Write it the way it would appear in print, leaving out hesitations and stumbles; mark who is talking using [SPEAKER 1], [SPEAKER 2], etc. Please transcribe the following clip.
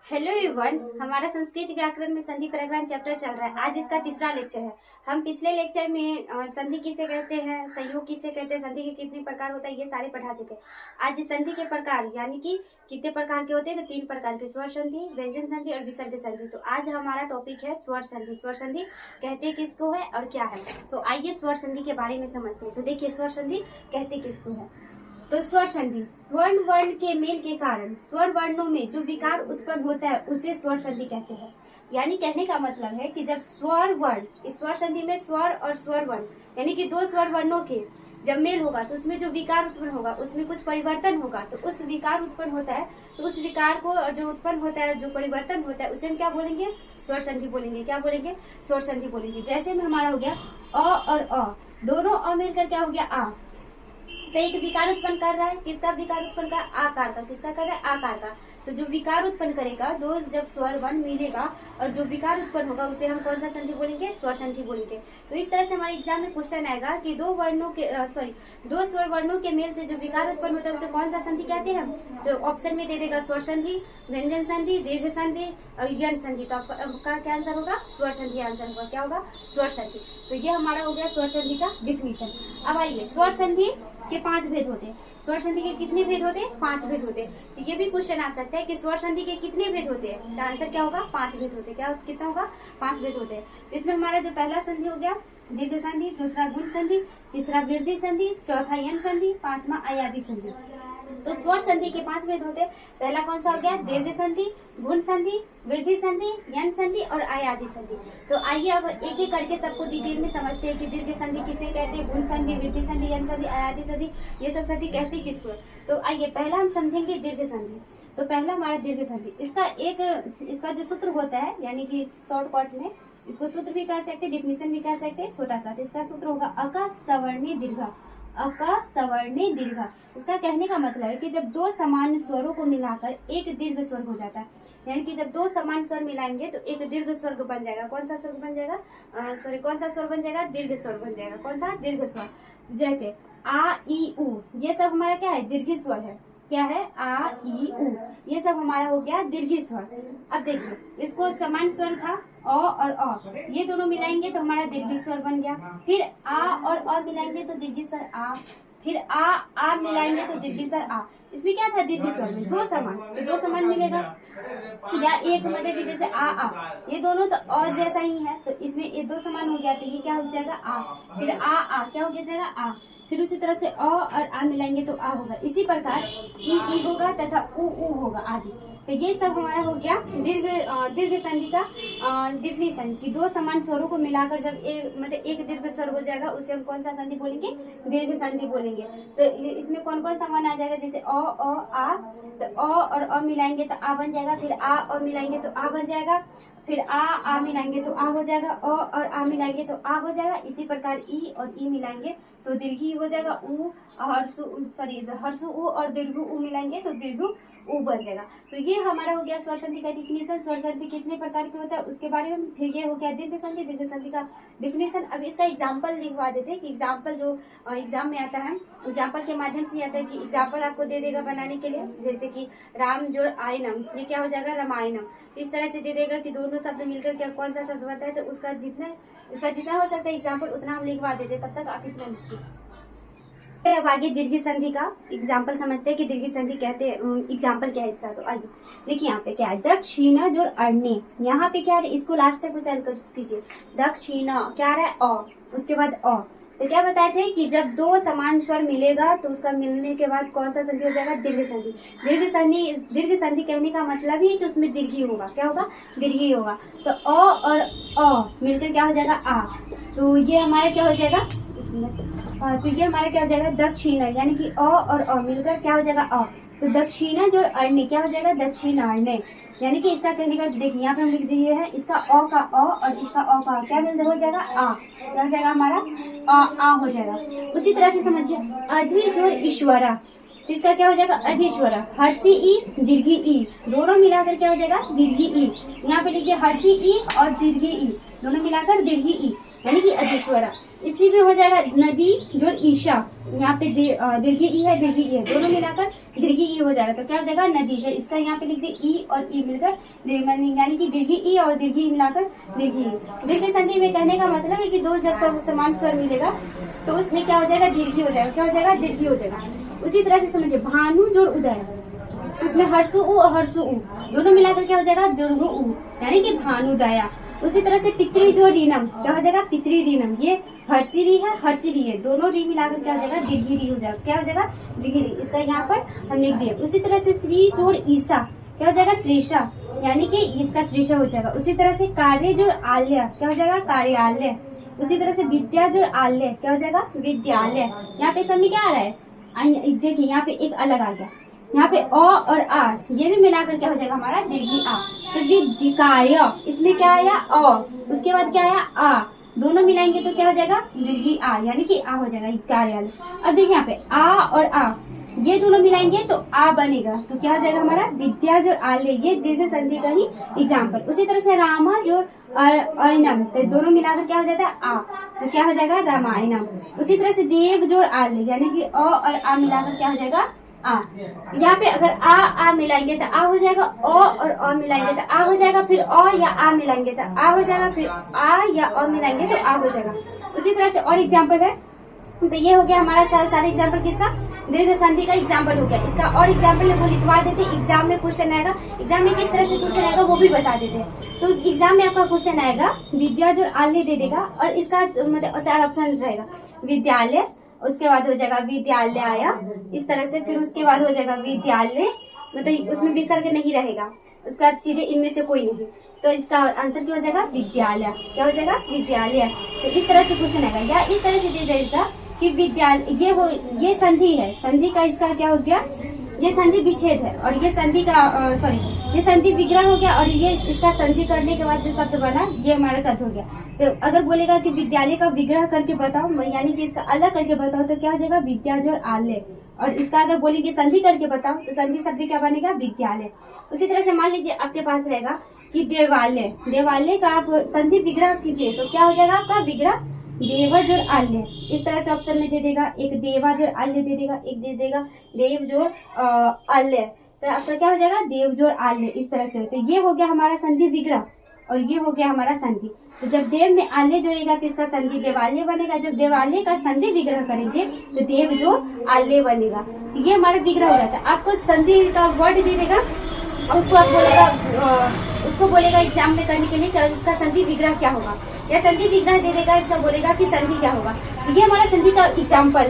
[SPEAKER 1] Hello everyone, हमारा संस्कृत व्याकरण में संधि परिग्रहण चैप्टर चल रहा है। आज इसका तीसरा लेक्चर है। हम पिछले लेक्चर में संधि किसे कहते हैं, संयोग किसे कहते हैं, संधि के कितने प्रकार होता है, ये सारे पढ़ा चुके हैं। आज संधि के प्रकार यानी कि कितने प्रकार के होते हैं, तो 3 प्रकार के, स्वर संधि, व्यंजन संधि और विसर्ग संधि। तो आज हमारा टॉपिक है स्वर संधि। स्वर संधि कहते किसको है और क्या है, तो आइए स्वर संधि के बारे में समझते हैं। तो देखिए, स्वर संधि कहते किसको है। तो स्वर संधि, स्वर्ण वर्ण के मेल के कारण स्वर वर्णों में जो विकार उत्पन्न होता है उसे स्वर संधि कहते हैं। यानी कहने का मतलब है कि जब स्वर वर्ण, इस स्वर संधि में स्वर और स्वर वर्ण यानी कि 2 स्वर वर्णों के जब मेल होगा तो उसमें जो विकार उत्पन्न होगा उसमें कुछ परिवर्तन होगा, तो उस विकार उत्पन्न होता है, तो उस विकार को जो उत्पन्न होता है, जो परिवर्तन होता है, उसे हम क्या बोलेंगे, स्वर संधि बोलेंगे। क्या बोलेंगे, स्वर संधि बोलेंगे। जैसे में हमारा हो गया अ और अ, दोनों अ मिलकर क्या हो गया, आ। तो एक विकार उत्पन्न कर रहा है, किसका विकार उत्पन्न कर, आकार का। किसका कर रहा है, आकार का। तो जो विकार उत्पन्न करेगा, दो जब स्वर वर्ण मिलेगा और जो विकार उत्पन्न होगा उसे हम कौन सा संधि बोलेंगे, स्वर संधि बोलेंगे। तो इस तरह से हमारे एग्जाम में क्वेश्चन आएगा कि दो स्वर वर्णों के मेल से जो विकार उत्पन्न होता है उसे कौन सा संधि कहते हैं हम। तो ऑप्शन में दे देगा स्वर संधि, व्यंजन संधि, दीर्घ संधि और यंड संधि। तो आपका क्या आंसर होगा, स्वर संधि आंसर होगा। क्या होगा, स्वर संधि। तो ये हमारा हो गया स्वर संधि का डिफिनीशन। अब आइए, स्वर संधि के 5 भेद होते हैं। स्वर संधि के कितने भेद होते हैं, 5 भेद होते हैं। तो ये भी क्वेश्चन आ सकता है कि स्वर संधि के कितने भेद होते हैं, तो आंसर क्या होगा, 5 भेद होते हैं। क्या कितना होगा, 5 भेद होते हैं। तो इसमें हमारा जो पहला संधि हो गया दीर्घ संधि, दूसरा गुण संधि, तीसरा वृद्धि संधि, चौथा यन संधि, 5वां अयादि संधि। तो स्वर संधि के 5 भेद होते हैं। पहला कौन सा हो गया, दीर्घ संधि, गुण संधि, वृद्धि संधि, यन संधि और अयादि संधि। तो आइए अब एक एक करके सबको डिटेल में समझते हैं कि दीर्घ संधि किसे कहते हैं, गुण संधि, वृद्धि संधि, यन संधि, अयादि संधि, ये सब संधि कहते किसको। तो आइए पहला हम समझेंगे दीर्घ संधि। तो पहला हमारा दीर्घ संधि, इसका जो सूत्र होता है, यानी कि शॉर्टकट में इसको सूत्र भी कह सकते हैं, डिफिनीशन भी कह सकते हैं, छोटा सा। इसका सूत्र होगा अका सवर्णी दीर्घ। अका सवर्णी दीर्घ। इसका कहने का मतलब है कि जब 2 समान स्वरों को मिलाकर एक दीर्घ स्वर हो जाता है, यानी कि जब 2 समान स्वर मिलाएंगे तो एक दीर्घ स्वर बन जाएगा। कौन सा स्वर बन जाएगा, कौन सा स्वर बन जाएगा, दीर्घ स्वर बन जाएगा। कौन सा, दीर्घ स्वर। जैसे आ ई उ, ये सब हमारा क्या है, दीर्घ स्वर है। क्या है, आ ई उ, ये सब हमारा हो गया दीर्घ स्वर। अब देखिए, इसको समान स्वर था अ और अ, ये दोनों मिलाएंगे तो हमारा दीर्घ स्वर बन गया। फिर आ और अ मिलाएंगे तो दीर्घ स्वर आ, फिर आ मिलाएंगे तो दीर्घ स्वर आ। इसमें क्या था, दीर्घ स्वर में 2 समान, तो 2 समान मिलेगा। या एक मतलब जैसे आ, ये दोनों तो अ जैसा ही है, तो इसमें ये 2 समान हो गया, तो ये क्या हो जाएगा, आ। फिर आ क्या हो जाएगा, आ। फिर उसी तरह से अ और आ मिलाएंगे तो आ होगा। इसी प्रकार ई होगा तथा उ होगा आदि। तो ये सब हमारा हो गया दीर्घ संधि का डिफिनीशन कि 2 समान स्वरों को मिलाकर जब एक दीर्घ स्वर हो जाएगा उसे हम कौन सा संधि बोलेंगे, दीर्घ संधि बोलेंगे। तो इसमें कौन कौन सा मान आ जाएगा, जैसे अ आ, तो अ और अ मिलाएंगे तो आ बन जाएगा। फिर आ और मिलाएंगे तो आ बन जाएगा। फिर आ मिलाएंगे तो आ हो जाएगा। अ और आ मिलाएंगे तो आ हो जाएगा। इसी प्रकार ई और ई मिलाएंगे तो दीर्घी हो जाएगा। उ हर्षु उ और दीर्घ उ मिलाएंगे तो दीर्घ उ बन जाएगा। तो ये हमारा हो गया स्वर संधि का डिफिनीशन। स्वर संधि कितने प्रकार के होता है उसके बारे में। फिर ये हो गया दीर्घ संधि का डिफिनीशन। अब इसका एग्जाम्पल लिखवा देते हैं कि एग्जाम्पल जो एग्जाम में आता है, एग्जाम्पल के माध्यम से आता है कि एग्जाम्पल आपको दे देगा बनाने के लिए। जैसे कि राम जोड़ आयनम, ये क्या हो जाएगा, रामायणम। इस तरह से दे देगा कि दोनों शब्द मिलकर क्या कौन सा शब्द बनता है, तो इसका जितना हो सकता है एग्जाम्पल उतना हम लिखवा देते। तब तक आप इतना लिखिए। अब आगे दीर्घ संधि का एग्जाम्पल समझते हैं कि दीर्घ संधि कहते हैं, एग्जाम्पल क्या है इसका। तो आइए देखिए, यहाँ पे क्या है, दक्षिणा जोड़ अण्य। यहाँ पे क्या है, इसको लास्ट तक उच्चारण कीजिए। दक्षिणा क्या रहा है, अ, उसके बाद अ। तो क्या बताए थे कि जब 2 समान स्वर मिलेगा तो उसका मिलने के बाद कौन सा संधि हो जाएगा, दीर्घ संधि। दीर्घ संधि कहने का मतलब ही कि उसमें दीर्घी होगा। क्या होगा, दीर्घी होगा। तो अ और अ मिलकर क्या हो जाएगा, आ। तो ये हमारा क्या हो जाएगा, तो ये हमारा क्या हो जाएगा, दक्षिणा, यानी कि अ और अ मिलकर क्या हो जाएगा, अ। तो दक्षिणा जो अण्य क्या हो जाएगा, दक्षिणाण्य। यानी कि इसका कहने का, देखिए यहाँ पे हम लिख दिए हैं, इसका अ का अ और इसका अ का क्या हो जाएगा, आ। क्या हो जाएगा हमारा, आ हो जाएगा। उसी तरह से समझिए अधि जोड़ ईश्वरा, तो इसका क्या हो जाएगा, अधीश्वरा। हर्षी ई, दीर्घी ई, दोनों मिलाकर क्या हो जाएगा, दीर्घी ई। यहाँ पे लिखिए हर्षी ई और दीर्घी ई, दोनों मिलाकर दीर्घी ई। यानी कि अधीश्वरा। इसी में हो जाएगा नदी जोड़ ईशा, यहाँ पे दीर्घ ई है, दीर्घ ई है, दोनों मिलाकर दीर्घ ई हो जाएगा। तो क्या हो जाएगा नदीशा। इसका यहाँ पे लिख दे ई और ई मिलकर यानी कि दीर्घ ई और दीर्घ ई मिलाकर दीर्घ ई। दीर्घ संधि में कहने का मतलब है कि दो जब समान स्वर मिलेगा तो उसमें क्या हो जाएगा दीर्घ हो जाएगा। क्या हो जाएगा दीर्घ हो जाएगा। उसी तरह से समझिए भानु जोड़ उदय, इसमें हर्षु उ और हर्षु उ दोनों मिलाकर क्या हो जाएगा दीर्घ उ, यानी कि भानुदया। उसी तरह से पितरी जो रीनम, क्या हो जाएगा पितरी रीनम। ये हर्षी री है, हर्षी री है, दोनों री मिलाकर क्या हो जाएगा दीर्घी री हो जाएगा। क्या हो जाएगा दीर्घी री। इसका यहाँ पर हम लिख दिए। उसी तरह से श्री जोड़ ईसा, क्या हो जाएगा श्रीषा, यानी कि इसका श्रीषा हो जाएगा। उसी तरह से कार्य जोड़ आल्य, क्या हो जाएगा कार्यालय। उसी तरह से विद्या जोड़ आल्य, क्या हो जाएगा विद्यालय। यहाँ पे समझ क्या आ रहा है, देखिए यहाँ पे एक अलग आ गया। यहाँ पे अ और आ ये भी मिलाकर क्या हो जाएगा हमारा दीर्घी आ। तो विद्यार्य, इसमें क्या आया अ, उसके बाद क्या आया आ, दोनों मिलाएंगे तो क्या हो जाएगा दीर्घी आ, यानी कि आ हो जाएगा कार्यालय। अब देखिए यहाँ पे आ और आ ये दोनों मिलाएंगे तो आ बनेगा। तो क्या हो जाएगा हमारा विद्या जो आले, ये दीर्घ संधि का ही एग्जाम्पल। उसी तरह से रामा जो अयनम, तो दोनों मिलाकर क्या हो जाता है आ, तो क्या हो जाएगा रामायणम। उसी तरह से देव जोड़ आले, यानी कि अ और आ मिलाकर क्या हो जाएगा आ। यहाँ पे अगर आ मिलाएंगे तो आ हो जाएगा, अ और अ मिलाएंगे तो आ हो जाएगा, फिर अ या आ मिलाएंगे तो आ हो जाएगा, फिर आ या अ मिलाएंगे तो आ हो जाएगा। उसी तरह से और एग्जाम्पल है। तो ये हो गया हमारा सारा एग्जाम्पल किसका दीर्घ संधि का एग्जाम्पल हो गया। इसका और एग्जाम्पल वो लिखवा देते, एग्जाम में क्वेश्चन आएगा, एग्जाम में किस तरह से क्वेश्चन आएगा वो भी बता देते हैं। तो एग्जाम में आपका क्वेश्चन आएगा विद्या जो आल्य दे देगा और इसका मतलब 4 ऑप्शन रहेगा विद्यालय, उसके बाद हो जाएगा विद्यालय, इस तरह से फिर उसके बाद हो जाएगा विद्यालय, मतलब उसमें विसर्ग नहीं रहेगा, उसके बाद सीधे इनमें से कोई नहीं। तो इसका आंसर क्या हो जाएगा विद्यालय। क्या हो जाएगा विद्यालय। तो इस तरह से क्वेश्चन आएगा, या इस तरह से दे देगा कि विद्यालय ये संधि है, संधि का इसका क्या हो गया ये संधि विच्छेद है और ये संधि का ये संधि विग्रह हो गया और ये इसका संधि करने के बाद जो शब्द बना ये हमारा शब्द हो गया। तो अगर बोलेगा कि विद्यालय का विग्रह करके बताओ, यानी कि इसका अलग करके बताओ, तो क्या हो जाएगा विद्या जो आल्य। और इसका अगर बोलेंगे संधि करके बताओ तो संधि शब्द क्या बनेगा विद्यालय। उसी तरह से मान लीजिए आपके पास रहेगा कि देवालय, देवालय का आप संधि विग्रह कीजिए तो क्या हो जाएगा आपका विग्रह देवा जोड़ आल्य। इस तरह से ऑप्शन में दे देगा, एक देवा जोड़ आल्य दे देगा, एक दे देगा देव जोड़ आल्य। तो आपका क्या हो जाएगा देव जोड़ आल्य। इस तरह से तो ये हो गया हमारा संधि विग्रह और ये हो गया हमारा संधि। तो जब देव में आल्य जोड़ेगा तो इसका संधि देवालय बनेगा, जब देवालय का संधि विग्रह करेंगे तो देव जोड़ आल्य बनेगा। तो ये हमारा विग्रह हो जाता है। आपको संधि का वर्ड दे देगा और उसको आप बोलेगा एग्जाम में करने के लिए इसका संधि विग्रह क्या होगा, या संधि विग्रह दे देगा, इसका बोलेगा कि संधि क्या होगा। ये हमारा संधि का एग्जाम्पल है।